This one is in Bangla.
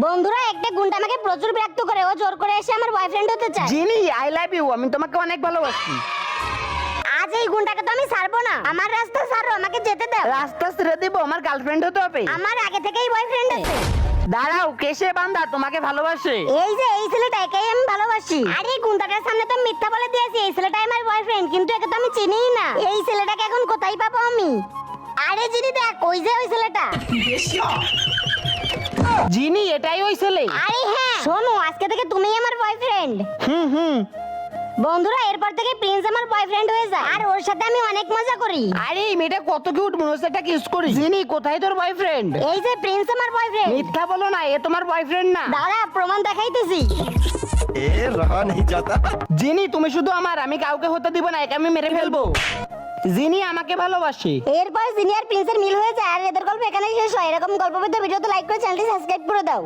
বন্ধুরা একটা গুন্ডা আমাকে প্রচুর বিরক্ত করে, ও জোর করে এসে আমার বয়ফ্রেন্ড হতে চায়। জিনি আই লাভ ইউ, আমি তোমাকে অনেক ভালোবাসি। আজ এই গুন্ডাকে তো আমি ছাড়বো না, আমার রাস্তা ছাড়ো, আমাকে যেতে দাও। রাস্তা ছেড়ে দিব, আমার গার্লফ্রেন্ড হতে হবে। আমার আগে থেকেই বয়ফ্রেন্ড আছে। দাঁড়াও, কেসে বান্দা তোমাকে ভালোবাসে। এই যে এই ছেলেটাকেই আমি ভালোবাসি। আরে এই গুন্ডাটার সামনে তো মিথ্যা বলে দিয়েছি, এই ছেলেটাই আমার বয়ফ্রেন্ড, কিন্তু একে তো আমি চিনিই না। এই ছেলেটাকে এখন কোথায় পাবো আমি? আরে জিনি দেখ, ওই যে ওই ছেলেটা। জিনি এটাই ওই ছেলে। আরে হ্যাঁ, শোনো, আজকে থেকে তুমিই আমার বয়ফ্রেন্ড। হুম। বন্ধুরা এরপর থেকে প্রিন্স আমার বয়ফ্রেন্ড হয়ে যায়, আর ওর সাথে আমি অনেক মজা করি। আরে এই মেয়েটা কত কিউট, মনে হচ্ছে একটা কিস করি। জিনি কোথায় তোর বয়ফ্রেন্ড? এই যে প্রিন্স আমার বয়ফ্রেন্ড। মিথ্যা বলো না, এ তোমার বয়ফ্রেন্ড না। দাঁড়া, প্রমাণ দেখাইতেছি। रहा नहीं जाता। জিনি তুমি শুধু আমার, আমি কাউকে হতে দিব না, একে আমি মেরে ফেলবো। জিনি আমাকে ভালোবাসে। এরপর জিনি আর প্রিন্সের মিল হয়ে যায়, আর এদের গল্প এখানেই শেষ হয়। এরকম গল্প পেতে ভিডিওতে লাইক করে চ্যানেলটি সাবস্ক্রাইব করে দাও।